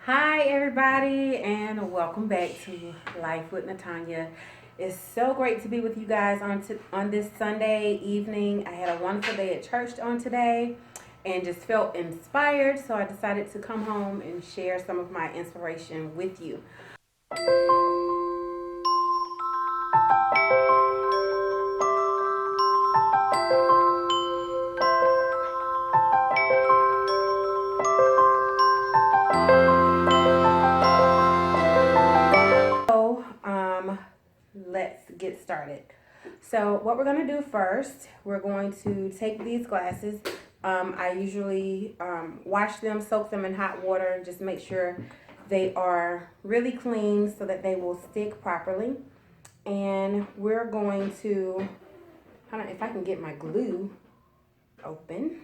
Hi, everybody, and welcome back to Life with Natanya. It's so great to be with you guys on this Sunday evening. I had a wonderful day at church on today and just felt inspired, so I decided to come home and share some of my inspiration with you. So, let's get started. So what we're going to do first, we're going to take these glasses. I usually wash them, soak them in hot water, and just make sure they are really clean so that they will stick properly. And we're going to, if I can get my glue open,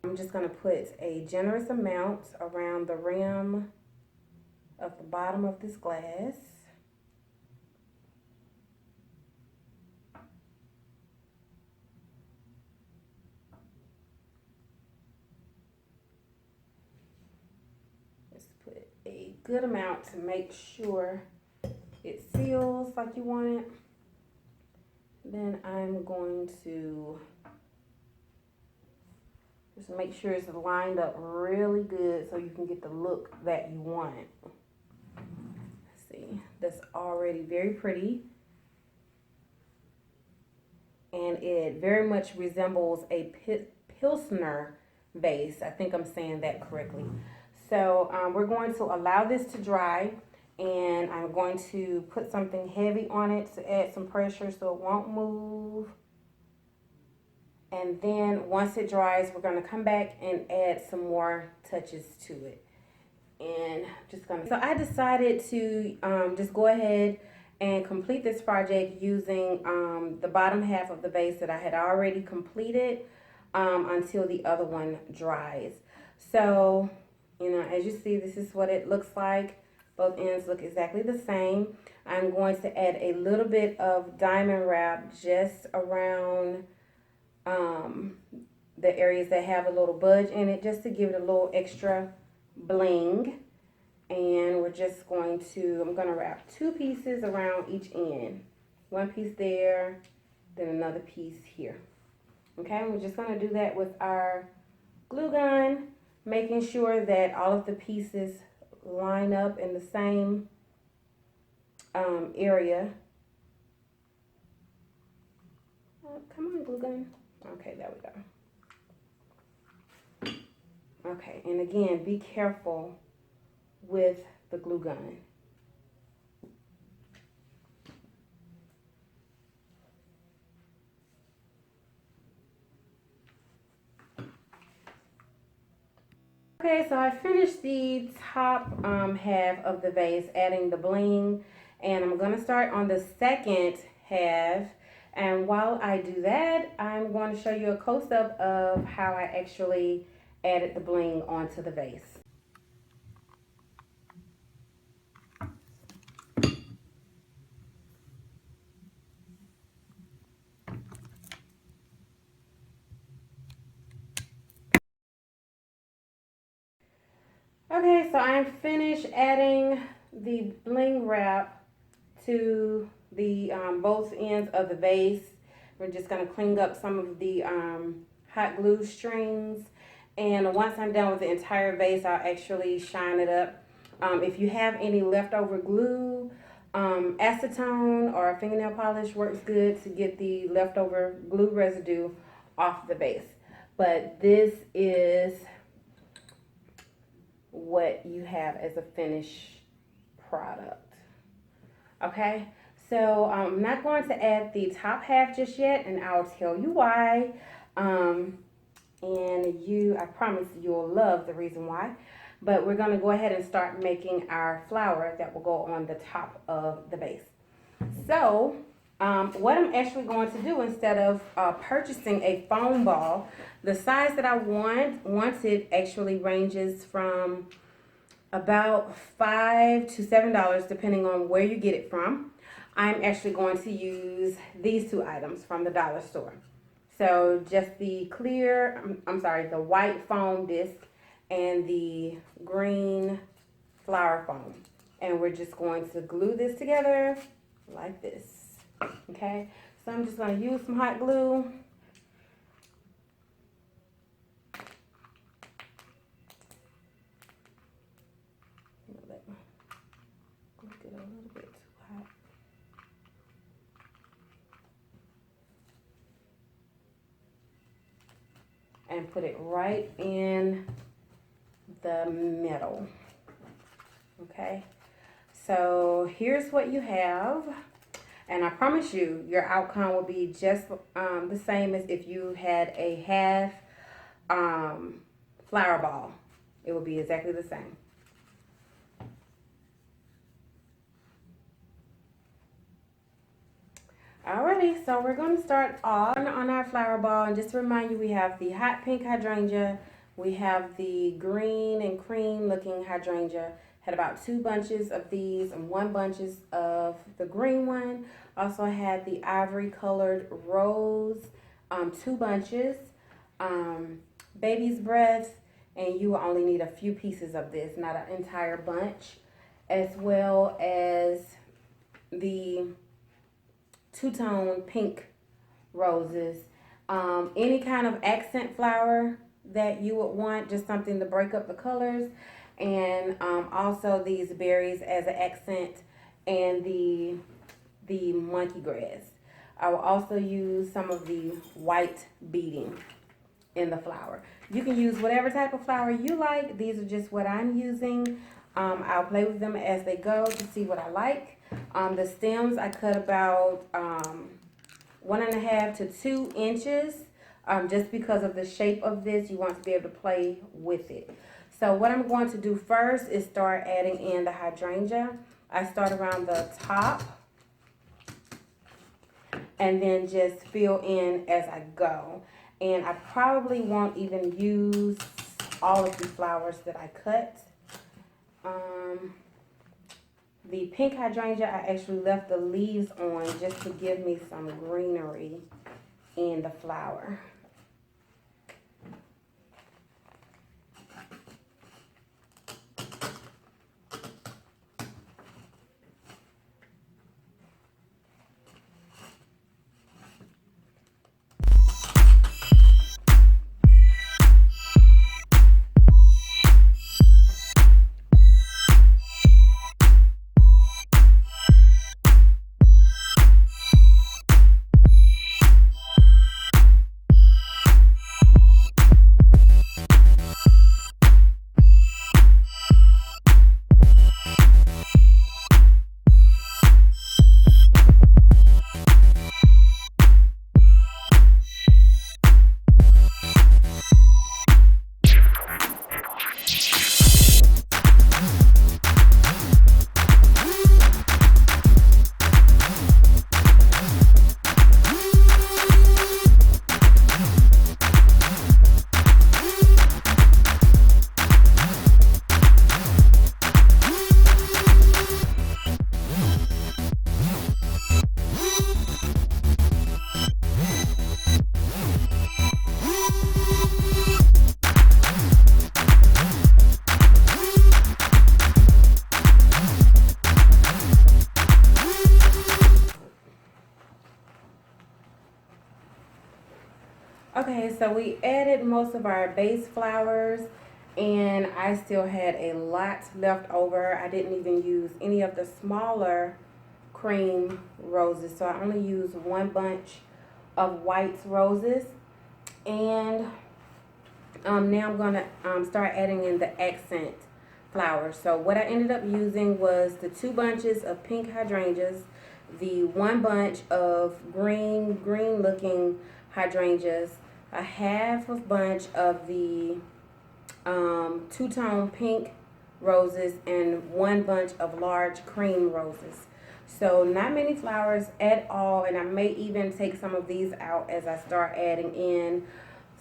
I'm just going to put a generous amount around the rim of the bottom of this glass. Put a good amount to make sure it seals like you want it. Then I'm going to just make sure it's lined up really good so you can get the look that you want. See, that's already very pretty. And it very much resembles a Pilsner vase. I think I'm saying that correctly. So we're going to allow this to dry, and I'm going to put something heavy on it to add some pressure so it won't move. And then once it dries, we're going to come back and add some more touches to it. And so I decided to just go ahead and complete this project using the bottom half of the vase that I had already completed until the other one dries. So, as you see, this is what it looks like. Both ends look exactly the same. I'm going to add a little bit of diamond wrap just around the areas that have a little budge in it, just to give it a little extra bling. And we're just going to, I'm going to wrap two pieces around each end. One piece there, then another piece here. Okay, and we're just going to do that with our glue gun, making sure that all of the pieces line up in the same area. Oh, come on, glue gun. Okay, there we go. Okay, and again, be careful with the glue gun. Okay, so I finished the top half of the vase, adding the bling, and I'm going to start on the second half. And while I do that, I'm going to show you a close-up of how I actually added the bling onto the vase. Okay, so I'm finished adding the bling wrap to the both ends of the vase. We're just going to clean up some of the hot glue strings. And once I'm done with the entire vase, I'll actually shine it up. If you have any leftover glue, acetone or fingernail polish works good to get the leftover glue residue off the vase. But this is what you have as a finished product. Okay, so I'm not going to add the top half just yet, and I'll tell you why. I promise you'll love the reason why. But we're going to go ahead and start making our flower that will go on the top of the vase. So, what I'm actually going to do, instead of purchasing a foam ball, the size that I wanted actually ranges from about $5 to $7 depending on where you get it from. I'm actually going to use these two items from the dollar store. So just the the white foam disc and the green flower foam. And we're just going to glue this together like this. Okay, so I'm just going to use some hot glue. Get a little bit too hot. And put it right in the middle. Okay, so here's what you have, and I promise you your outcome will be just the same as if you had a half flower ball. It will be exactly the same. Alrighty, so we're going to start on our flower ball, and just to remind you, we have the hot pink hydrangea, we have the green and cream looking hydrangea. Had about 2 bunches of these and 1 bunches of the green one. Also had the ivory colored rose, 2 bunches, baby's breath, and you will only need a few pieces of this, not an entire bunch, as well as the two-tone pink roses. Any kind of accent flower that you would want, just something to break up the colors. And also these berries as an accent, and the monkey grass. I will also use some of the white beading in the flower. You can use whatever type of flower you like. These are just what I'm using. I'll play with them as they go to see what I like. The stems I cut about 1.5 to 2 inches. Just because of the shape of this, you want to be able to play with it. So what I'm going to do first is start adding in the hydrangea. I start around the top and then just fill in as I go. And I probably won't even use all of the flowers that I cut. The pink hydrangea, I actually left the leaves on just to give me some greenery in the flower. Okay, so we added most of our base flowers, and I still had a lot left over. I didn't even use any of the smaller cream roses, so I only used 1 bunch of white roses. And now I'm gonna start adding in the accent flowers. So what I ended up using was the 2 bunches of pink hydrangeas, the 1 bunch of green looking hydrangeas, a half of bunch of the two-tone pink roses, and 1 bunch of large cream roses. So not many flowers at all, and I may even take some of these out as I start adding in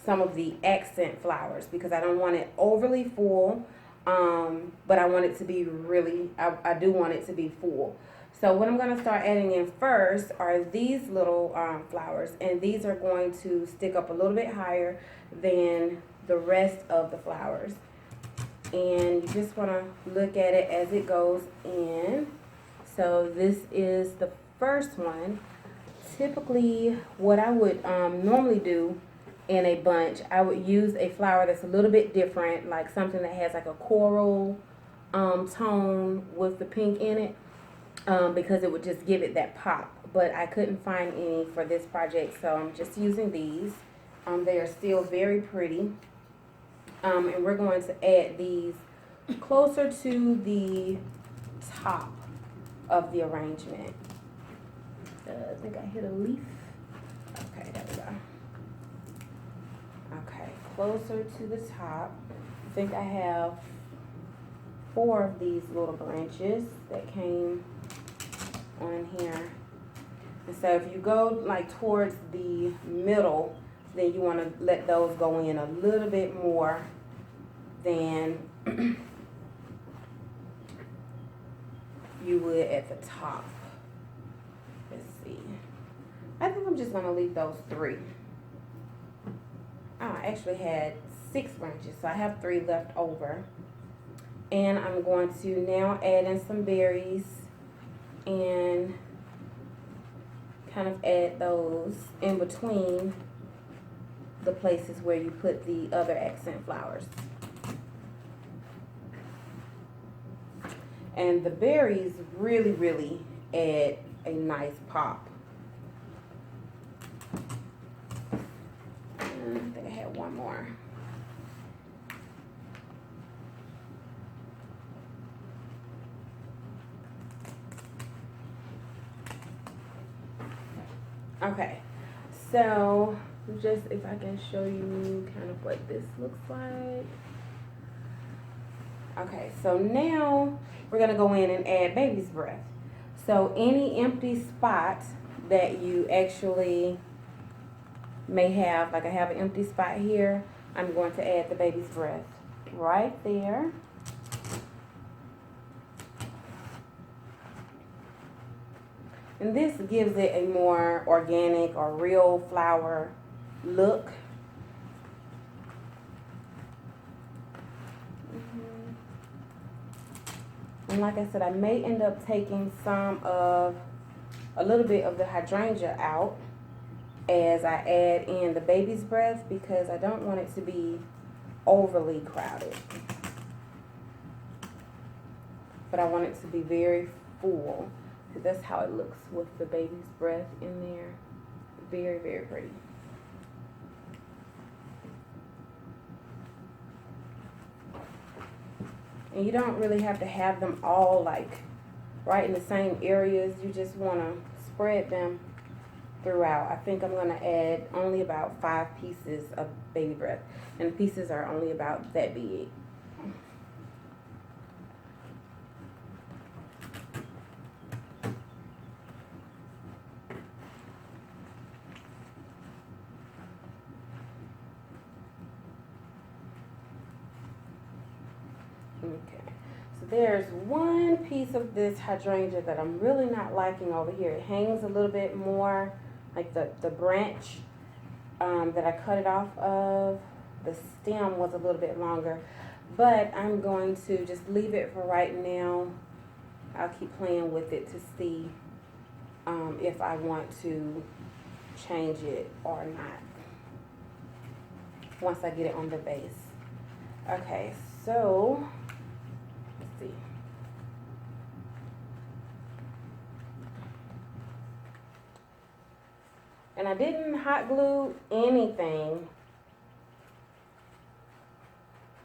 some of the accent flowers, because I don't want it overly full, but I want it to be really, I do want it to be full. So what I'm going to start adding in first are these little flowers, and these are going to stick up a little bit higher than the rest of the flowers. and you just want to look at it as it goes in. So this is the first one. Typically, what I would normally do in a bunch, I would use a flower that's a little bit different, like something that has like a coral tone with the pink in it, because it would just give it that pop. But I couldn't find any for this project, so I'm just using these. They are still very pretty. And we're going to add these closer to the top of the arrangement. I think I hit a leaf. Okay, there we go. Okay, closer to the top. I think I have 4 of these little branches that came on here. And so if you go like towards the middle, then you want to let those go in a little bit more than you would at the top. Let's see. I think I'm just going to leave those 3. I actually had 6 branches, so I have 3 left over. And I'm going to now add in some berries and kind of add those in between the places where you put the other accent flowers. And the berries really add a nice pop. And I think I had one more. Okay, so just if I can show you kind of what this looks like. Okay, so now we're gonna go in and add baby's breath. So any empty spot that you actually may have, like I have an empty spot here, I'm going to add the baby's breath right there. And this gives it a more organic or real flower look. And like I said, I may end up taking a little bit of the hydrangea out as I add in the baby's breath, because I don't want it to be overly crowded. But I want it to be very full. That's how it looks with the baby's breath in there. Very pretty. And you don't really have to have them all like right in the same areas. You just want to spread them throughout. I think I'm going to add only about 5 pieces of baby breath. And the pieces are only about that big. Okay, so there's one piece of this hydrangea that I'm really not liking over here. It hangs a little bit more, like the branch that I cut it off of. The stem was a little bit longer, but I'm going to just leave it for right now. I'll keep playing with it to see if I want to change it or not once I get it on the base. Okay, so let's see. And I didn't hot glue anything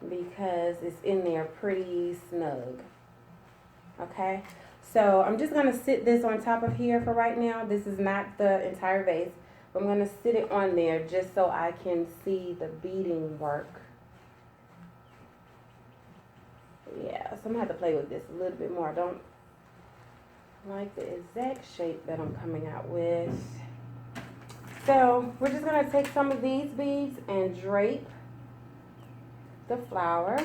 because it's in there pretty snug. Okay, so I'm just gonna sit this on top of here for right now. This is not the entire vase, but I'm gonna sit it on there just so I can see the beading work. Yeah, so I'm gonna have to play with this a little bit more. I don't like the exact shape that I'm coming out with. So we're just gonna take some of these beads and drape the flower.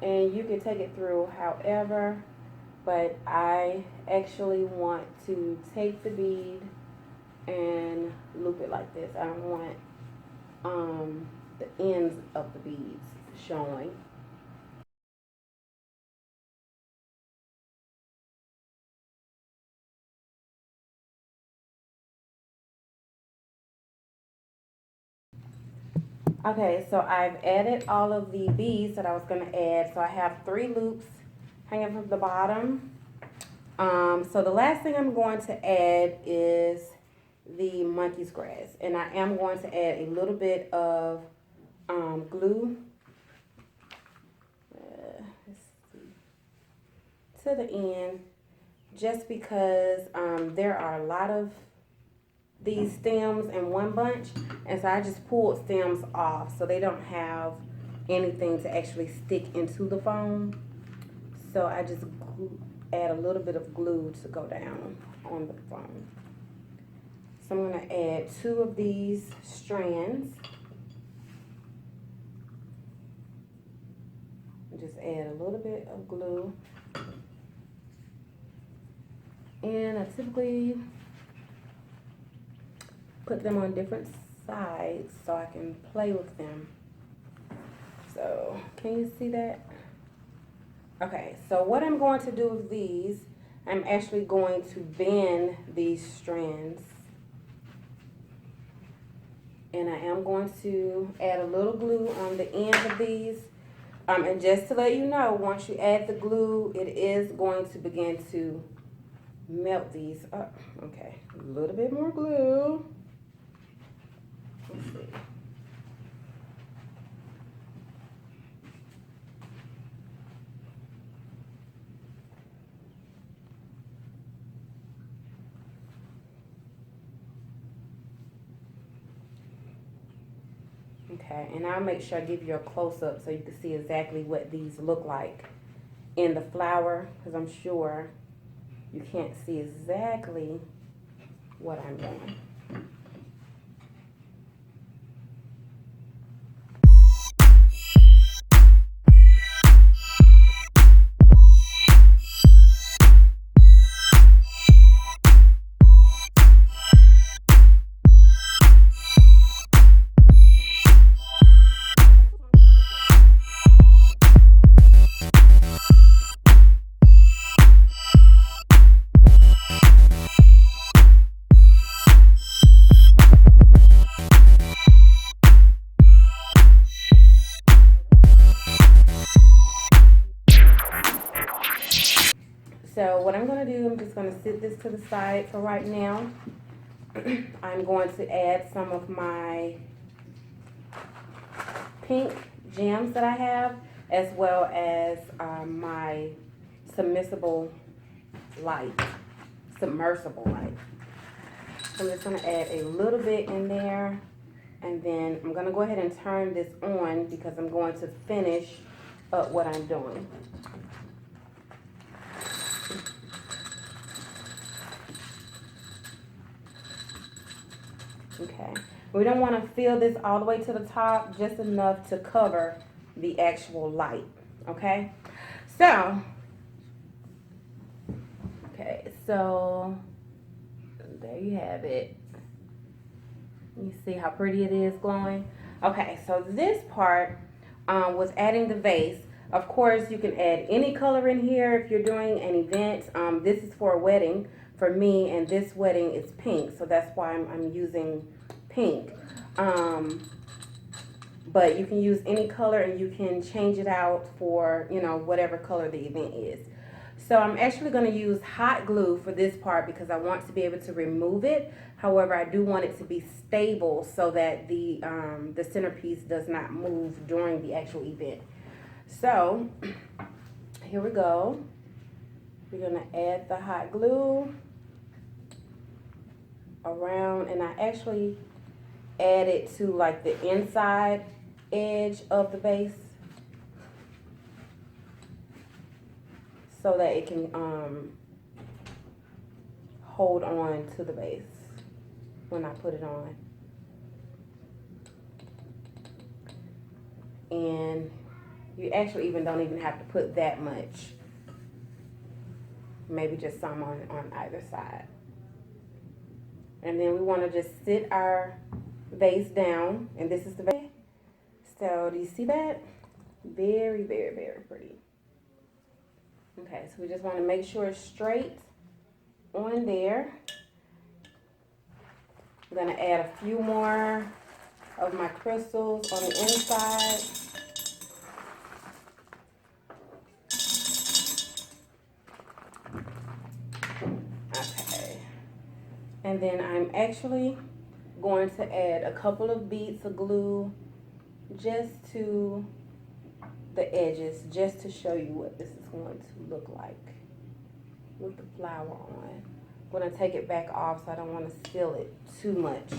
And you can take it through however, but I actually want to take the bead and loop it like this. I don't want the ends of the beads showing. Okay, so I've added all of the beads that I was going to add. So I have 3 loops hanging from the bottom. So the last thing I'm going to add is the monkey's grass. And I am going to add a little bit of glue to the end, just because there are a lot of these stems in one bunch, and so I just pulled stems off so they don't have anything to actually stick into the foam. So I just add a little bit of glue to go down on the foam. So I'm going to add 2 of these strands. Just add a little bit of glue. And I typically put them on different sides so I can play with them. So, can you see that? Okay, so what I'm going to do with these, I'm actually going to bend these strands. And I am going to add a little glue on the end of these. And just to let you know, once you add the glue, it is going to begin to melt these up. Okay, a little bit more glue. Let's see. Okay, and I'll make sure I give you a close-up so you can see exactly what these look like in the flower, because I'm sure you can't see exactly what I'm doing. So what I'm going to do, I'm just going to sit this to the side for right now. I'm going to add some of my pink gems that I have, as well as my submersible light. So I'm just going to add a little bit in there, and then I'm going to go ahead and turn this on because I'm going to finish up what I'm doing. Okay, we don't want to fill this all the way to the top, just enough to cover the actual light. Okay, so there you have it. You see how pretty it is glowing? Okay, so this part was adding the vase. Of course, you can add any color in here if you're doing an event. This is for a wedding for me, and this wedding is pink, so that's why I'm using pink. But you can use any color, and you can change it out for, you know, whatever color the event is. So I'm actually going to use hot glue for this part because I want to be able to remove it. However, I do want it to be stable so that the centerpiece does not move during the actual event. So here we go. We're going to add the hot glue around, and I actually add it to like the inside edge of the base, so that it can hold on to the base when I put it on. And you actually don't even have to put that much. Maybe just some on either side. And then we want to just sit our vase down, and this is the vase. So do you see that? Very, very, very pretty. Okay, so we just want to make sure it's straight on there. I'm gonna add a few more of my crystals on the inside. Okay, and then I'm actually going to add a couple of beads of glue just to the edges, just to show you what this is going to look like with the flower on. I'm going to take it back off so I don't want to seal it too much.